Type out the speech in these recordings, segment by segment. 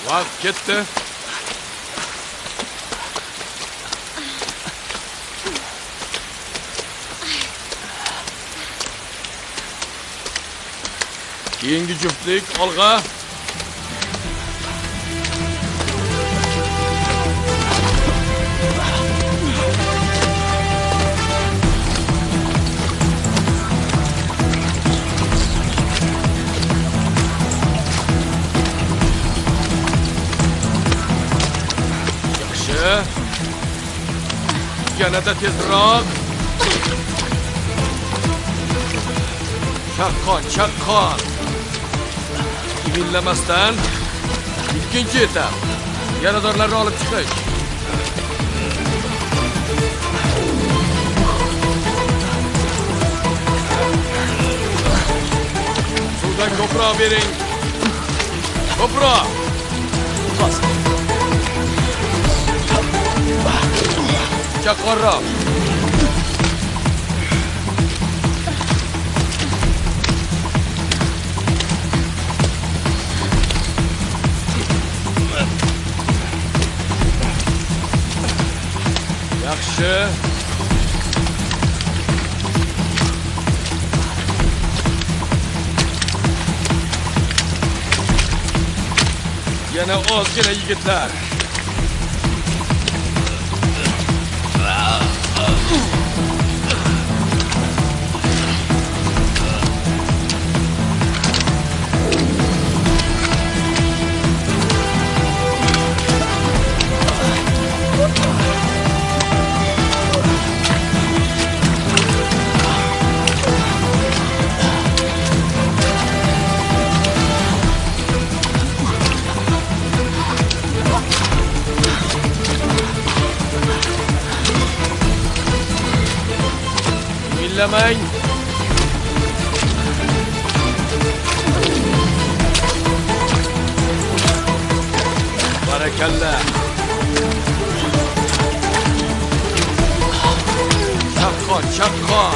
Vaqt ketdi. Keyingi juftlik olg'a. Yaxshi. Yanada tezroq. Chaqqon. Minlamasdan ikkinchi etap. Yaradorlarni olib chiqish. Suvdan ko'proq bering. Ko'proq. Chaqqonroq. Yaxshi. Yana ozgina yigitlar. Billemeng. Barakalla. Chaqqon.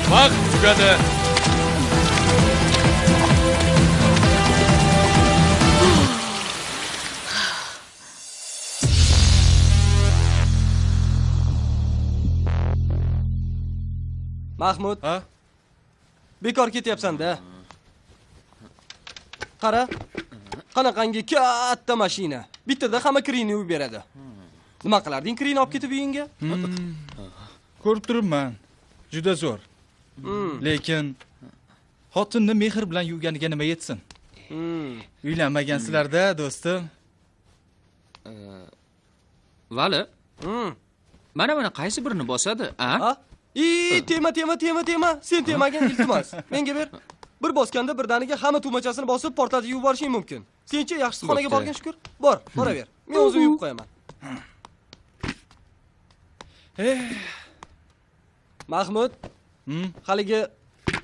Vaqt tugadi. Mahmud, Ha? bekor ketyapsan-da. Qara. Qanaqangi katta mashina. Bittada hamma kirini yuvib beradi. Nima qilarding kirini olib ketib uyingga? Ko'rib turibman. Juda zo'r. Lekin xotinni mehr bilan yuvganiga nima yetsin? Uylanmagansizlar-da, do'stim. Vali. Mana qaysi birini bosadi, a? Ha? Tema. Sen temagan iltimos. Menga ber. Bir bosganda birdaniga hamma tugmachasini bosib portlatib yuborishing mumkin. Senchi yaxshisi xonaga borgan shukur. Boraver. Men o'zim yuvib qo'yaman. Mahmud, haligi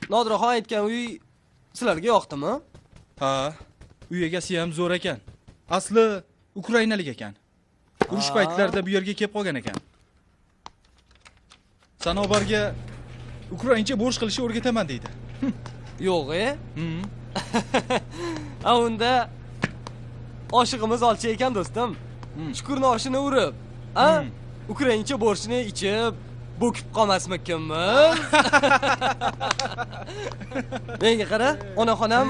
Nodiraxon aytgan uy sizlarga yoqdimi? Ha, uy egasi ham zo'r ekan. Asli Ukrainalik ekan. Urush paytlarida bu yerga kelib qolgan ekan. Sanobarga ukraincha bo'sh qilishni o'rgataman deydi. Yo'q-e? Unda oshig'imiz olcha ekan do'stim. Shukurni oshini urib, ukraincha borshni ichib bo'kib qolmasmikinmiz? Menga qara, onaxonam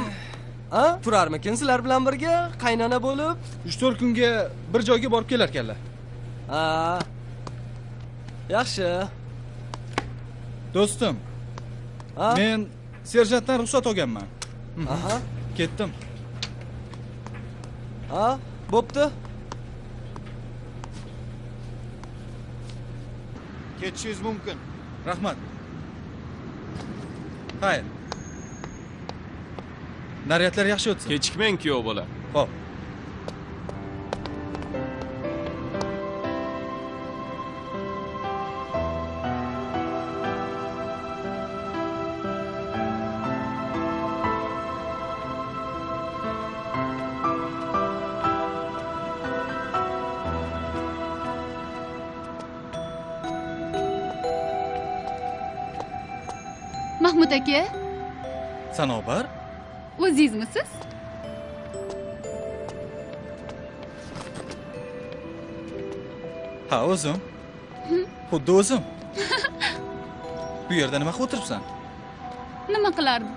turarmikin sizlar bilan birga qaynona bo'lib? 3-4 kunga bir joyga borib kelar ekanlar. Yaxshi. Do'stim, men serjantdan ruxsat olganman. Aha. Ketdim. Ha, bo'pti. Ketishingiz mumkin. Rahmat. Xayr. Naryadlar yaxshi o'tsin. Kechikmang kuyov bola. Xo'p. Mahmud aka, Sanobar? o'zingizmisiz? Ha, o'zim. Xuddi o'zim. Bu yerda nima qilib o'tiribsan? Nima qilardim?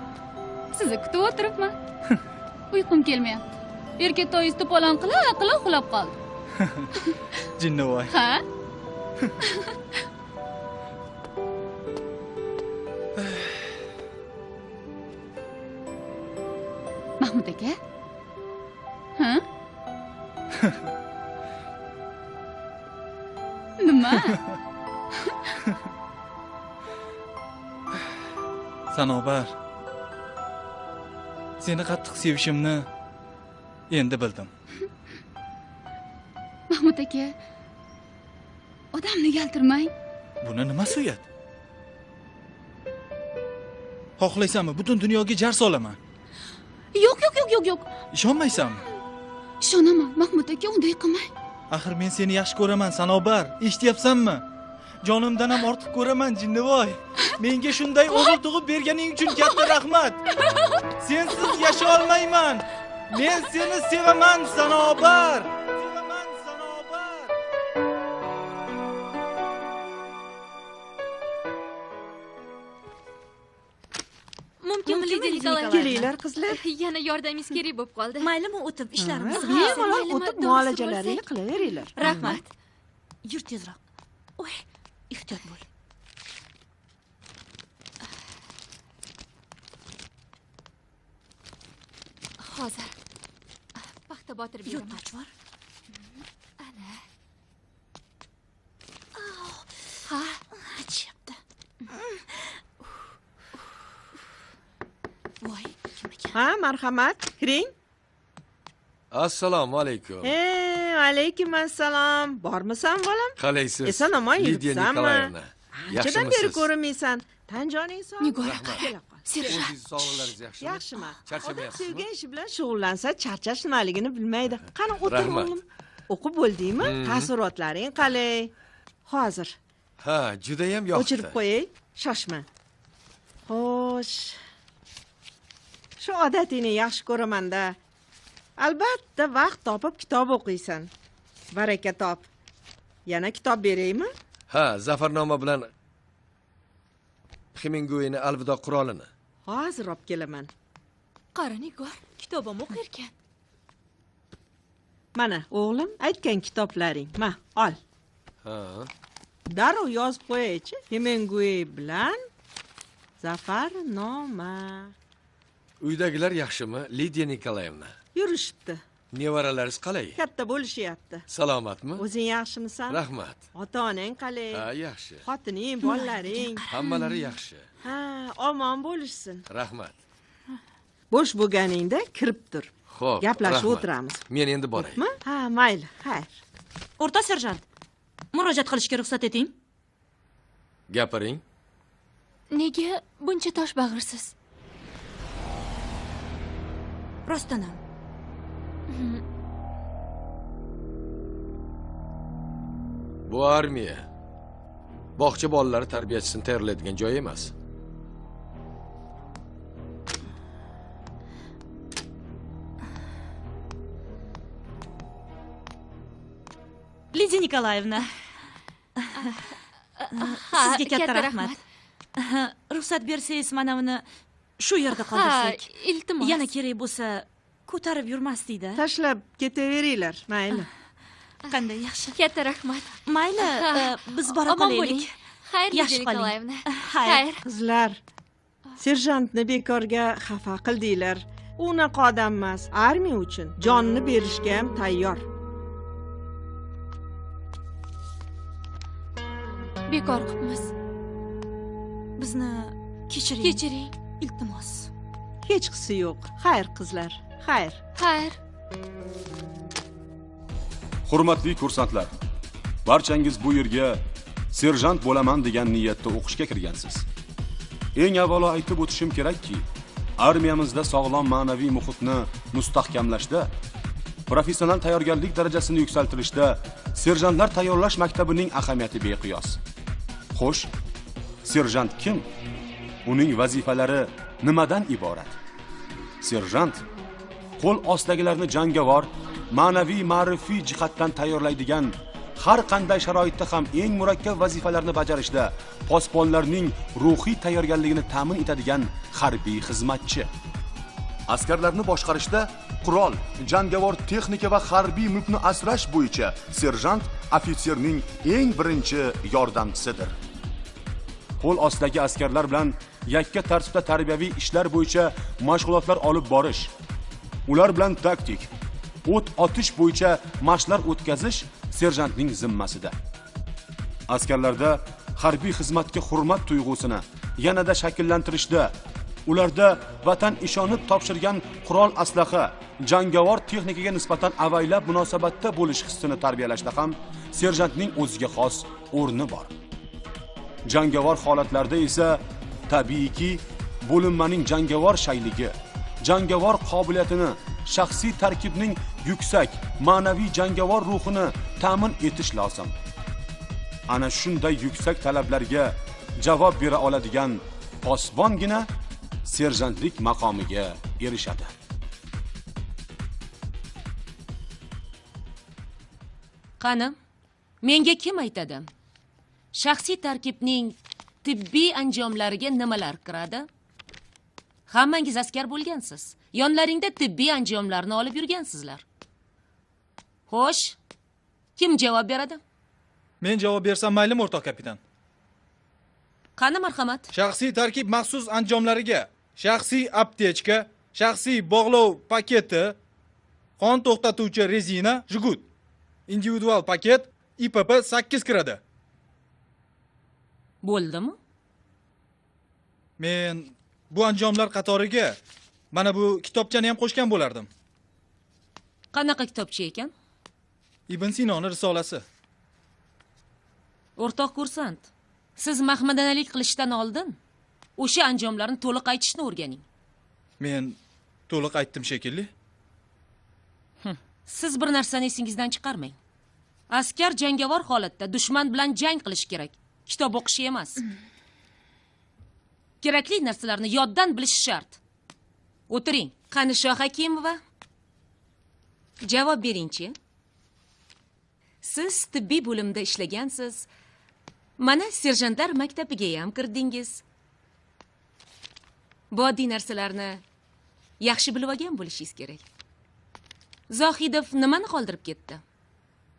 Sizni kutib o'tiribman. Uyqum kelmayapti. Erkatoyingiz to'polon qila uxlab qoldi. Jinnivoy. Ha? Mahmud aka? Ha? Nima? Sanobar. Seni qattiq sevishimni endi bildim. Mahmud aka, odamni galtirmang. Buni nimasi uyat? Xohlaysanmi butun dunyoga jar solaman? Yo'q. Ishonmaysanmi? Ishonaman, Mahmud aka, unday qilmang. Axir men seni yaxshi ko'raman, Sanobar. Eshityapsanmi? Jonimdan ham ortiq ko'raman, Jinnivoy. Menga shunday o'g'il tug'ib berganing uchun katta rahmat. Sensiz yasha olmayman. Men seni sevaman, Sanobar. Sevaman, Sanobar. Mumkinmi, Lidiya Nikolayevna? Kelinglar qizlar. Yana yordamingiz kerak bo'lib qoldi. Maylimi o'tib ishlarimiz Bemalol bemalol o'tib dorisi muolajalaringni qilaveringlar. Rahmat. Yur tezroq. Oy, ehtiyot bo'l. Hozir. Paxta botirib Yur beraman. Tochvor. Ana. Ha, achyapti. Voy, kim ekan? Ha, marhamat. Kiring. Assalomu alaykum. Alaykum assalom. Bormisan, bolam? Qalaysiz? Eson-omon Lidiya yuribsanmi? Nikolayevna. Anchadan beri Yaxshimisiz? ko'rinmaysan. Tan joning sog'. Nigora Kela qol. O'zingiz sog'liqlaringiz yaxshimi? Yaxshiman. Odam Charchamayapsizmi? sevgan ishi bilan shug'ullansa, charchash nimaligini bilmaydi. Qani o'tir, Rahmat. o'g'lim. O'qib bo'ldingmi? Taassurotlaring qalay? Hozir Ha, juda ham yoqdi. o'chirib qo'yay. Shoshma. Xo'sh. Shu odatingni yaxshi ko'raman-da. Albatta vaqt topib kitob o'qiysan. Baraka top. Yana kitob beraymi? Ha, zafarnoma bilan Hemingwayni Alvido qurolini. Hozir olib kelaman. Qara Nigor, kitobim o'qirkan. Mana, o'g'lim, aytgan kitoblaring. Ma, ol. Ha. Darrov yozib qo'yaychi. Hemingway bilan zafarnoma. Uydagilar yaxshimi, Lidiya Nikolayevna? Yurishibdi. Nevaralaringiz qalay? Katta bo'lishyapti. Salomatmi? O'zing yaxshimisan? Rahmat. Ota-onang qalay? Ha, yaxshi. Xotining, bolalaring? Hammalari yaxshi. Ha, omon bo'lishsin. Rahmat. Bo'sh bo'lganingda kirib tur. Xo'p. Gaplashib rahmat. o'tiramiz. Men endi boray. Ma? Ha, mayli. Xayr. O'rta serjant. Murojaat qilishga ruxsat eting. Gapiring. Nega buncha toshbag'irsiz? Rostdanam. Bu armiya bog'cha bolalari tarbiyachisini tayyorlaydigan joy emas. Lidiya Nikolayevna. Sizga katta rahmat. Ruxsat bersangiz, mana uni shu yerda Ha, qoldirsak. iltimos. Yana kerak bo'lsa, ko'tarib yurmasdik-da. Tashlab ketaveringlar. Mayli. Qanday yaxshi. Katta rahmat. Mayli, biz bora Omon bo'ling. qolaylik. Xayr, Yaxshi Lidiya qoling. Nikolayevna. Xayr. Qizlar, serjantni bekorga xafa qildinglar. unaqa odam emas. Armiya uchun jonini berishga ham tayyor. Bekor qilibmiz. Bizni kechiring. Kechiring. Iltimos. Hech qisi yo'q. Xayr qizlar, xayr. Xayr. Hurmatli kursantlar, barchangiz bu yerga serjant bo'laman degan niyatda o'qishga kirgansiz. Eng avvalo aytib o'tishim kerakki, armiyamizda sog'lom ma'naviy muhitni mustahkamlashda, professional tayyorgarlik darajasini yuksaltirishda serjantlar tayyorlash maktabining ahamiyati beqiyos. Xo'sh, serjant kim? Uning vazifalari nimadan iborat? Serjant qo'l ostidagilarni jangovar, ma'naviy, ma'rifiy jihatdan tayyorlaydigan, har qanday sharoitda ham eng murakkab vazifalarni bajarishda posbonlarning ruhiy tayyorgarligini ta'min etadigan harbiy xizmatchi. Askarlarni boshqarishda qurol, jangovar texnika va harbiy mulkni asrash bo'yicha serjant ofitserning eng birinchi yordamchisidir. Qo'l ostidagi askarlar bilan yakka tartibda tarbiyaviy ishlar bo'yicha mashg'ulotlar olib borish, ular bilan taktik, o't otish bo'yicha mashqlar o'tkazish serjantning zimmasida. Askarlarda harbiy xizmatga hurmat tuyg'usini yanada shakllantirishda, ularda vatan ishonib topshirgan qurol aslaha, jangovar texnikaga nisbatan avaylab munosabatda bo'lish hissini tarbiyalashda ham serjantning o'ziga xos o'rni bor. Jangovar holatlarda esa tabiiyki bo'linmaning jangovar shayligi, jangovar qobiliyatini, shaxsiy tarkibning yuksak ma'naviy jangovar ruhini ta'min etish lozim. Ana shunday yuksak talablarga javob bera oladigan posbongina serjantlik maqomiga erishadi. Qani, menga kim aytadi? Shaxsiy tarkibning tibbiy anjomlariga nimalar kiradi? Hammangiz askar bo'lgansiz. Yonlaringda tibbiy anjomlarni olib yurgansizlar. Xo'sh, kim javob beradi? Men javob bersam maylimi, o'rtoq kapitan? Qani marhamat. Shaxsiy tarkib maxsus anjomlariga shaxsiy aptechka, shaxsiy bog'lov paketi, qon to'xtatuvchi rezina, jigут, individual paket, IPP 8 kiradi. Bo'ldimi? Men bu anjomlar qatoriga mana bu kitobchani ham qo'shgan bo'lardim. Qanaqa kitobcha ekan? Ibn Sinoning risolasi. O'rtoq kursant, siz mahmadanalik qilishdan oldin o'sha anjomlarni to'liq aytishni o'rganing. Men to'liq aytdim shekilli. Siz bir narsani esingizdan chiqarmang. Askar jangovar holatda dushman bilan jang qilish kerak, kitob o'qish emas. Kerakli narsalarni yoddan bilish shart. O'tiring. Qani Shoh Hakimova? Javob beringchi. Siz tibbiy bo'limda ishlagansiz. Mana serjantlar maktabiga ham kirdingiz. Bu oddiy narsalarni yaxshi bilib olgan bo'lishingiz kerak. Zohidov nimani qoldirib ketdi?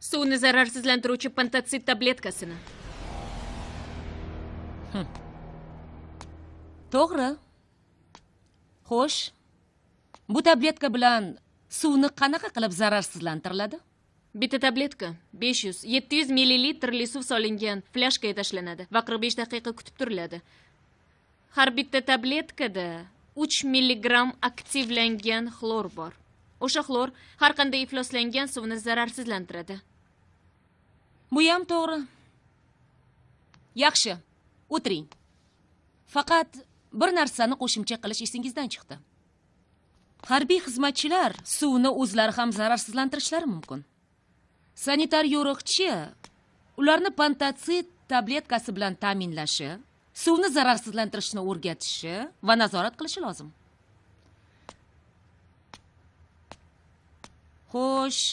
Suvni zararsizlantiruvchi pantotsit tabletkasini. To'g'ri. Xo'sh, bu tabletka bilan suvni qanaqa qilib zararsizlantiriladi? Bitta tabletka 500-700 millilitr suv solingan flashkaga tashlanadi va 45 daqiqa kutib turiladi. Har bitta tabletkada 3 milligram aktivlangan xlor bor. O'sha xlor har qanday ifloslangan suvni zararsizlantiradi. Bu ham to'g'ri. Yaxshi, o'tiring. Faqat bir narsani qo'shimcha qilish esingizdan chiqdi. Harbiy xizmatchilar suvni o'zlari ham zararsizlantirishlari mumkin. Sanitar yo'riqchi ularni pantotsit tabletkasi bilan ta'minlashi, suvni zararsizlantirishni o'rgatishi va nazorat qilishi lozim. Xo'sh.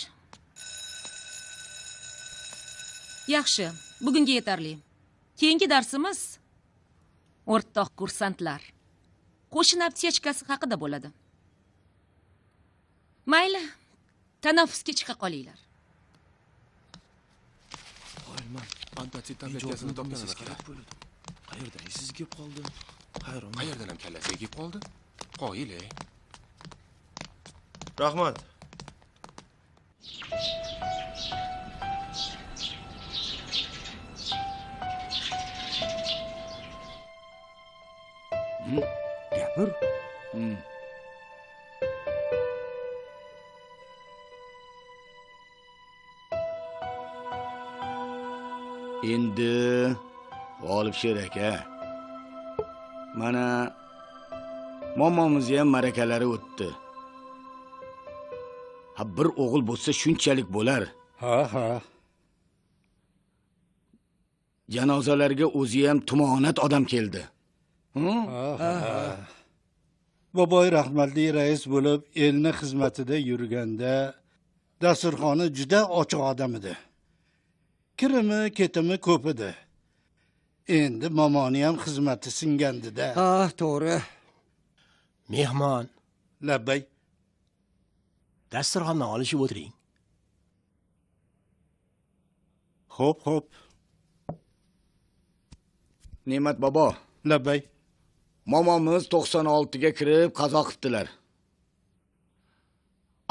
Yaxshi, bugunga yetarli. Keyingi darsimiz o'rtoq kursantlar qo'shin aptechkasi haqida bo'ladi. Mayli, tanaffusga chiqa qolinglar. Oyman, pantotsit tabletkasini topganini kerak bo'ldi. Qayerdan esiz kelib qoldi? Hayron. Qayerdan ham kallasiga kelib qoldi? Qoyil-ey. Rahmat. Gapir. Endi G'olibsher aka. Mana momomiz ham marakalari o'tdi. Ha bir o'g'il bo'lsa shunchalik bo'lar. Ha. Janozalarga o'zi ham tumonat odam keldi. Boboy rahmatli rais bo'lib elni xizmatida yurganda dasturxoni juda ochiq odam edi. Kirimi, ketimi ko'p edi. Endi momoni ham xizmati singandida. To'g'ri. Mehmon. Labbay. Dasturxonni olishib o'tiring. Xo'p. Ne'mat bobo. Labbay. Momomiz 96 ga kirib qazo qildilar.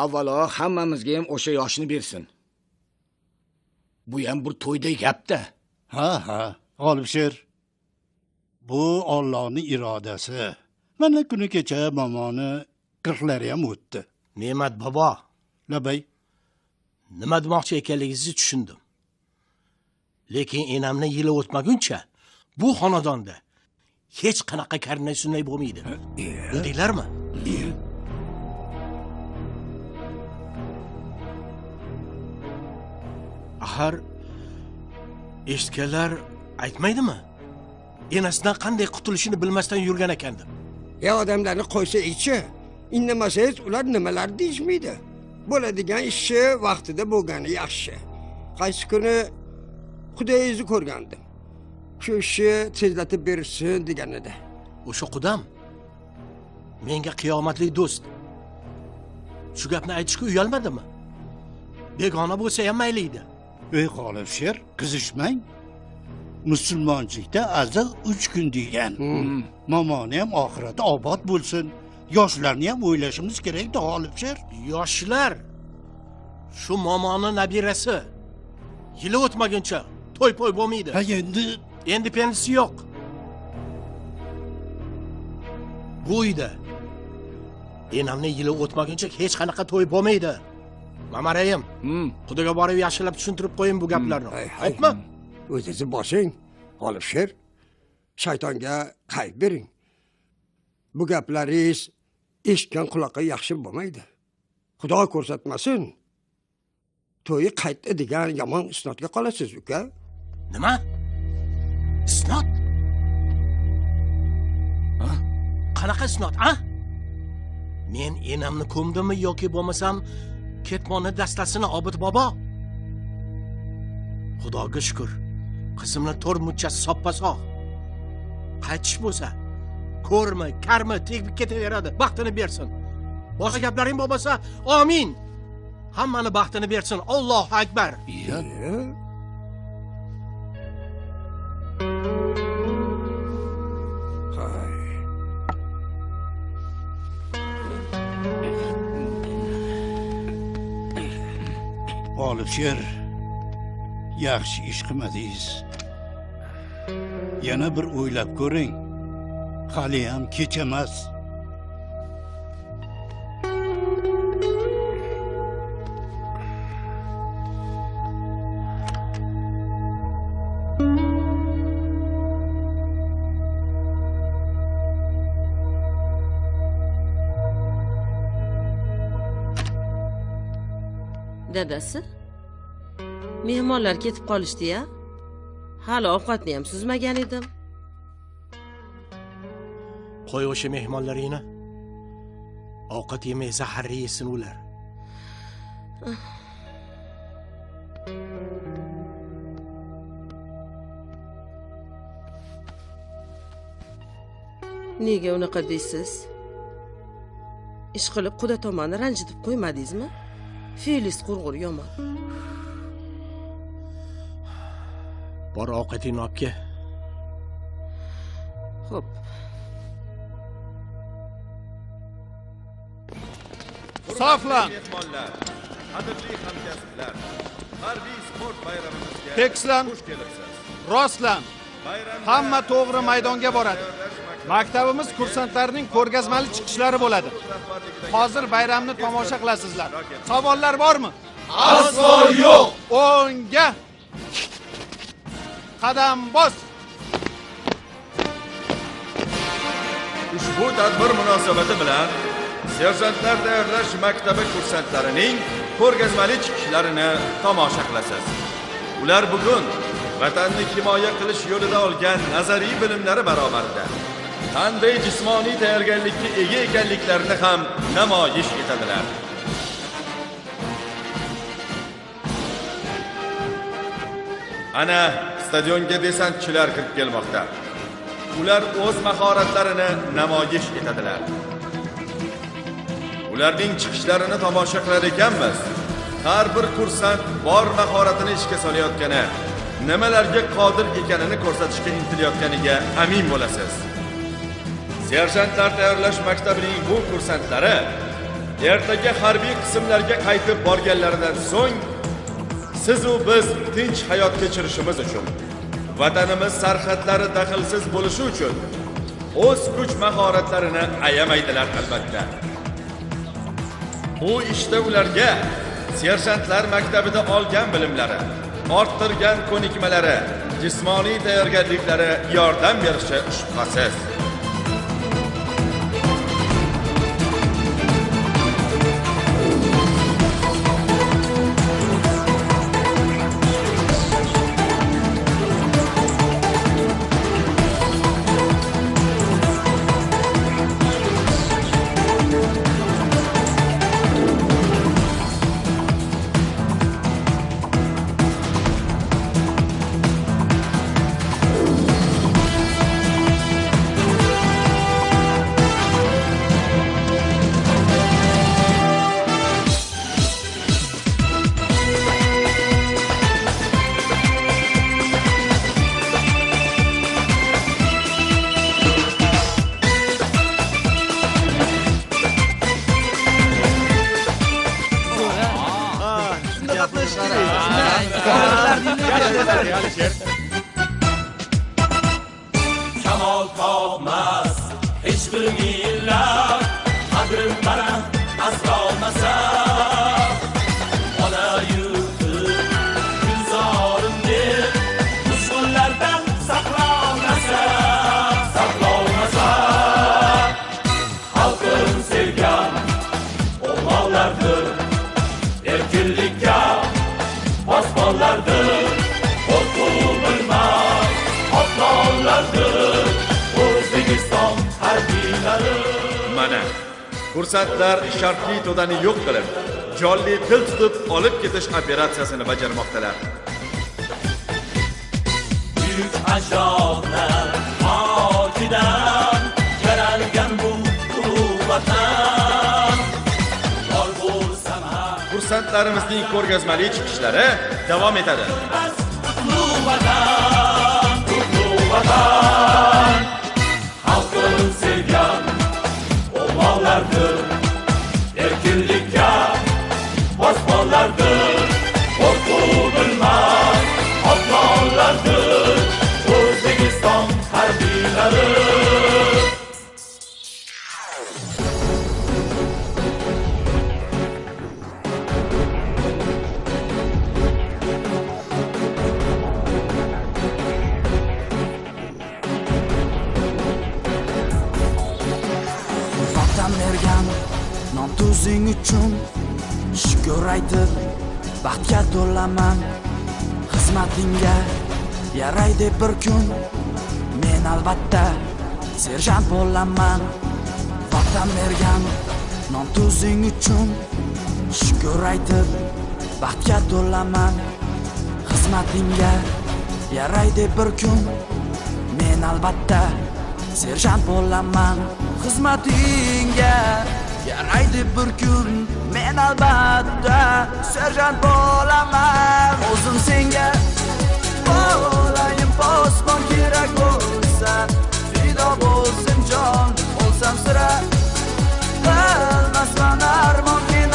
Avvalo hammamizga ham o'sha yoshni bersin. Bu ham bir to'yday gap-da. Ha. G'olibsher. Bu Allohning irodasi. Mana kuni kecha momoni 40lari ham o'tdi. Ne'mat bobo. Labbay. Nima demoqchi ekanligingizni tushundim. Lekin enamni yili o'tmaguncha bu xonadonda hech qanaqa karnay sunnay bo'lmaydi. Bildinglarmi? Axir eshitganlar aytmaydimi? Enasidan qanday qutulishini bilmasdan yurgan ekan deb. Odamlarni qo'ysa ichi, indamasangiz ular nimalar deyishmaydi. Bo'ladigan ishi vaqtida bo'lgani yaxshi. Qaysi kuni Xudoyingizni ko'rgandim. Shu ishni tezlatib bersin degan edi. O'sha qudam menga qiyomatli do'st. Shu gapni aytishga uyalmadimi? Begona bo'lsa ham mayli edi. Ey G'olibsher, qizishmang. Musulmonchilikda azal 3 kun degan. Momoni ham oxirati obod bo'lsin. Yoshlarni ham o'ylashimiz kerak-da G'olibsher. Yoshlar shu momoni nabirasi. Yili o'tmaguncha to'y-po'y bo'lmaydi. Ha endi pendisi yo'q. Bu uyda enamni yili o'tmaguncha hech qanaqa to'y bo'lmaydi. Mamarayim, Xudoga borib yaxshilab tushuntirib qo'ying bu gaplarni. Xo'pmi? O'zingiz boshing, G'olibsher. Shaytonga qayb bering. Bu gaplaringiz eshitgan quloqqa yaxshi bo'lmaydi. Xudo ko'rsatmasin. To'yi qaytdi degan yomon isnotga qolasiz, uka. Nima? Isnot? Qanaqa isnot, a? Men enamni ko'mdimmi yoki bo'lmasam ketmonni dastasini Obid bobo? Xudoga shukr. Qizimni to'r muchasi soppa-sog'. Qaytish bo'lsa, ko'rmi, karmi tegib ketaveradi, baxtini bersin. Boshqa gaplaring bo'lmasa, amin. Hammani baxtini bersin. Allohu akbar. G'olibsher, yaxshi ish qilmadingiz. Yana bir o'ylab ko'ring. Hali ham kech emas. Dadasi, mehmonlar ketib qolishdi-ya. Hali ovqatni ham suzmagan edim. Qo'y o'sha mehmonlaringni. Ovqat yemay zaharli yesin ular. Nega unaqa deysiz? Ish qilib Xudo tomonni ranjitib qo'ymadingizmi? Fe'lis qurg'ur yomon. Bor ovqatingni olib kel. Xo'p. Soflan. mehmonlar, qadrli hamkasblar, harbiy sport bayramimizga Tekislan. xush kelibsiz. Rostlan. Hamma to'g'ri maydonga boradi. Maktabimiz kursantlarining ko'rgazmali chiqishlari bo'ladi. Hozir bayramni tomosha qilasizlar. Savollar bormi? Aslo yo'q. O'ngga. Qadam bos. Ushbu tadbir munosabati bilan serjantlar tayyorlash maktabi kursantlarining ko'rgazmali chiqishlarini tomosha qilasiz. Ular bugun vatanni himoya qilish yo'lida olgan nazariy bilimlari barobarida qanday jismoniy tayyorgarlikka ega ekanliklarini ham namoyish etadilar. Ana stadionga desantchilar kirib kelmoqda. Ular o'z mahoratlarini namoyish etadilar. Ularning chiqishlarini tomosha qilar ekanmiz. Har bir kursant bor mahoratini ishga solayotgani, nimalarga qodir ekanini ko'rsatishga intilayotganiga amin bo'lasiz. Serjantlar tayyorlash maktabining bu kursantlari ertaga harbiy qismlarga qaytib borganlaridan so'ng siz u biz tinch hayot kechirishimiz uchun, vatanimiz sarhadlari daxlsiz bo'lishi uchun o'z kuch mahoratlarini ayamaydilar albatta. Bu ishda ularga serjantlar maktabida olgan bilimlari, orttirgan ko'nikmalari, jismoniy tayyorgarliklari yordam berishi shubhasiz. Kamol topmas hiçbir millat, qadrim baland aslo olmasa, ona yurtim gulzorim deb dushmanlardan saqlanmasa, xalqim sevgan o'g'lonlardir, erkinlikka bosmonlardir, qo'rquv bilmas otmonlardir, O'zbekiston harbiylari. Mana kursantlar shartli to'dani yo'q qilib, jonli til tutib olib ketish operatsiyasini bajarmoqdalar. Buyuk ajdodlar otidan yaralgan bu ulug' vatan. Kursantlarimizning ko'rgazmali chiqishlari davom etadi. Ulug' vatan, xalqim sevgan o'g'lonlardir, erkinlikka bosmonlardir, qo'rquv bilmas otmonlardir, O'zbekiston harbiylari. Tuzing uchun shukr aytib baxtga to'laman, xizmatingga yaraydi bir kun, men albatta serjant bo'laman. Vatan bergan non tuzing uchun shukr aytib baxtga to'laman, xizmatingga yaraydi bir kun, men albatta serjant bo'laman. Xizmatingga yaraydi bir kun, men albatta serjant bo'laman. O'zim senga bo'layin posbon, kerak bo'lsa fido bo'lsin jon, o'lsam sira qilmasman armon, men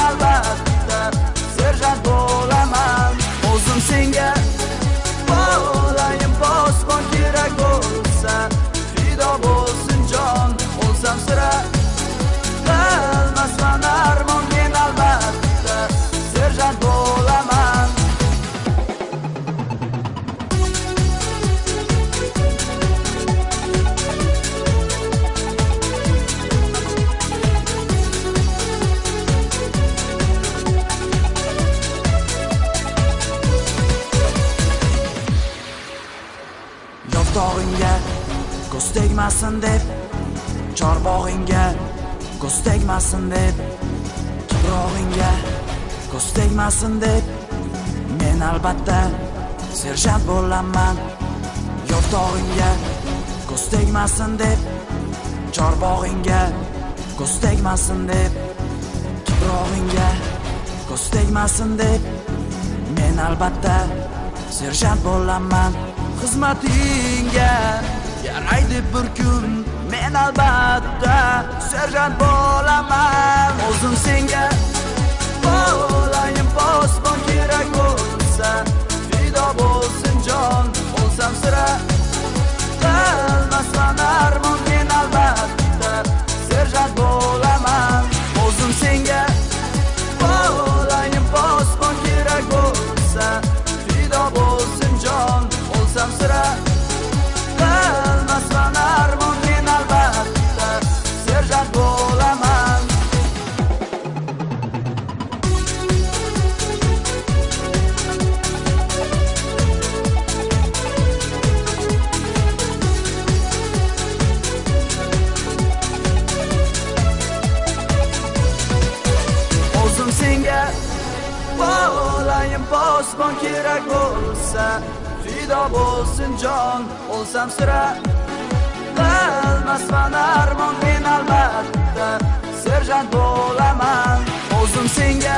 ko'z tegmasin deb chorbog'ingga ko'z tegmasin deb tuprog'ingga ko'z tegmasin deb men albatta serjant bo'laman yo'rtog'ingga ko'z tegmasin deb chorbog'ingga ko'z tegmasin deb tuprog'ingga ko'z tegmasin deb men albatta serjant bo'laman xizmatingga yaraydi bir kun men albatta serjant bo'laman o'zim senga bo'layin posbon kerak bo'lsa fido bo'lsin jon bo'lsam sira qilmasman armon men albatta serjant bo'laman o'zim senga bo'layin posbon kerak bo'lsa fido bo'lsin jon bo'lsam sira qilmasman armon men albatta serjant bo'laman o'zim senga bo'layin posbon kerak bo'lsa fido bo'lsin jon bo'lsam sira qilmasman armon men albatta serjant bo'laman o'zim senga